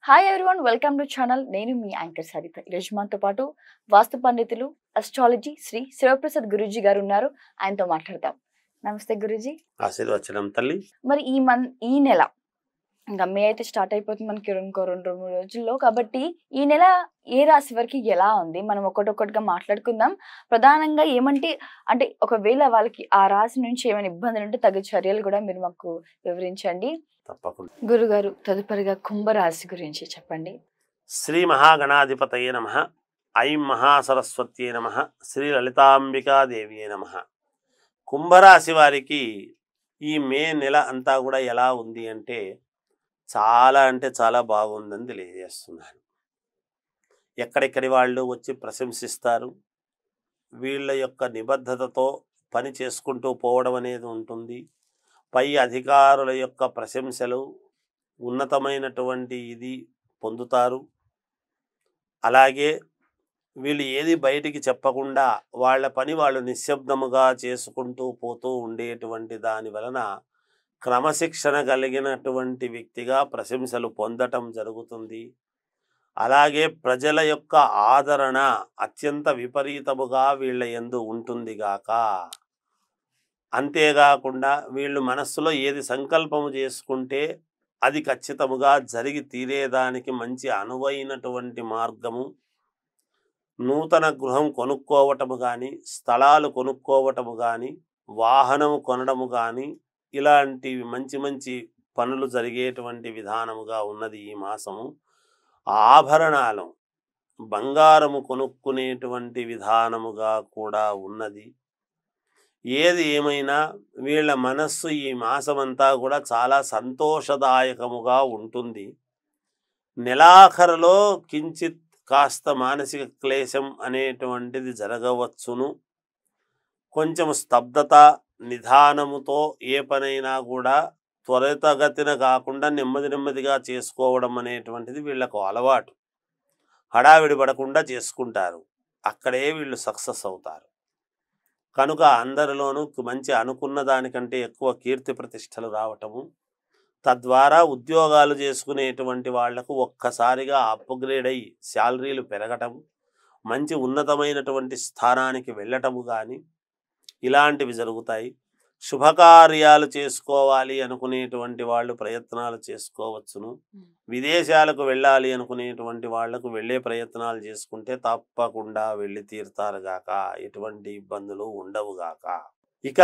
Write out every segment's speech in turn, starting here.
Hi everyone, welcome to channel. నేను మీ anchor Saritha. ఈరోజు మనతో పాటు వాస్తు పండితులు, అస్ట్రాలజీ శ్రీ శివప్రసాద్ గురూజీ గారు ఉన్నారు. ఆయనతో మాట్లాడతాం. నమస్తే గురూజీ. ఆశీర్వచనం తల్లి. మరి ఈ నెల ఇంకా మే అయితే స్టార్ట్ అయిపోతుంది మనకి ఇంకో 2-3 రోజుల్లో. కాబట్టి ఈ నెల ఏ రాశి వరకు ఎలా ఉంది మనం ఒక్కొక్కటిగా మాట్లాడుకుందాం. ప్రధానంగా అంటే ఒకవేళ వాళ్ళకి ఆ రాశి నుంచి ఏమైనా ఇబ్బందులు ఉంటే తగు చర్యలు కూడా మీరు మాకు వివరించండి. తప్పకుండా. గురుగారు, తదుపరిగా కుంభరాశి గురించి చెప్పండి. శ్రీ మహాగణాధిపతయే నమః. ఐం మహాసరస్వత్యే నమః. శ్రీ లలితాంబికాదేవియే నమః. కుంభరాశి వారికి ఈ మే నెల అంతా కూడా ఎలా ఉంది అంటే చాలా బాగుందని తెలియజేస్తున్నాను. ఎక్కడెక్కడి వాళ్ళు వచ్చి ప్రశంసిస్తారు. వీళ్ళ యొక్క నిబద్ధతతో పని చేసుకుంటూ పోవడం అనేది ఉంటుంది. పై అధికారుల యొక్క ప్రశంసలు, ఉన్నతమైనటువంటి ఇది పొందుతారు. అలాగే వీళ్ళు ఏది బయటికి చెప్పకుండా వాళ్ళ పని వాళ్ళు నిశ్శబ్దముగా చేసుకుంటూ పోతూ ఉండేటువంటి దాని వలన క్రమశిక్షణ కలిగినటువంటి వ్యక్తిగా ప్రశంసలు పొందటం జరుగుతుంది. అలాగే ప్రజల యొక్క ఆదరణ అత్యంత విపరీతముగా వీళ్ళ యందు ఉంటుంది గాక. అంతేకాకుండా వీళ్ళు మనస్సులో ఏది సంకల్పము చేసుకుంటే అది ఖచ్చితముగా జరిగి తీరేదానికి మంచి అనువైనటువంటి మార్గము. నూతన గృహం కొనుక్కోవటము కానీ, స్థలాలు కొనుక్కోవటము కానీ, వాహనము కొనడము కానీ, ఇలాంటివి మంచి పనులు జరిగేటువంటి విధానముగా ఉన్నది ఈ మాసము. ఆభరణాలు, బంగారము కొనుక్కునేటువంటి విధానముగా కూడా ఉన్నది. ఏది ఏమైనా వీళ్ళ మనస్సు ఈ మాసమంతా కూడా చాలా సంతోషదాయకముగా ఉంటుంది. నెలాఖరులో కించిత్ కాస్త మానసిక క్లేశం అనేటువంటిది జరగవచ్చును. కొంచెం స్తబ్దత, నిదానముతో ఏ పనైనా కూడా త్వరితగతిన కాకుండా నెమ్మదిగా చేసుకోవడం అనేటువంటిది వీళ్ళకు అలవాటు. హడావిడి పడకుండా చేసుకుంటారు. అక్కడే వీళ్ళు సక్సెస్ అవుతారు. కనుక అందరిలోనూ మంచి అనుకున్న దానికంటే ఎక్కువ కీర్తి ప్రతిష్టలు రావటము, తద్వారా ఉద్యోగాలు చేసుకునేటువంటి వాళ్లకు ఒక్కసారిగా అప్గ్రేడ్ అయ్యి శాలరీలు పెరగటం, మంచి ఉన్నతమైనటువంటి స్థానానికి వెళ్ళటము కానీ ఇలాంటివి జరుగుతాయి. శుభకార్యాలు చేసుకోవాలి అనుకునేటువంటి వాళ్ళు ప్రయత్నాలు చేసుకోవచ్చును. విదేశాలకు వెళ్ళాలి అనుకునేటువంటి వాళ్లకు వెళ్ళే ప్రయత్నాలు చేసుకుంటే తప్పకుండా వెళ్ళి తీరుతారుగాక. ఎటువంటి ఇబ్బందులు ఉండవుగాక. ఇక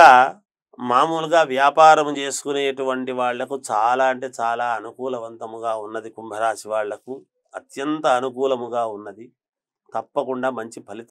మామూలుగా వ్యాపారం చేసుకునేటువంటి వాళ్లకు చాలా అనుకూలవంతముగా ఉన్నది. కుంభరాశి వాళ్లకు అత్యంత అనుకూలముగా ఉన్నది. తప్పకుండా మంచి ఫలితాలు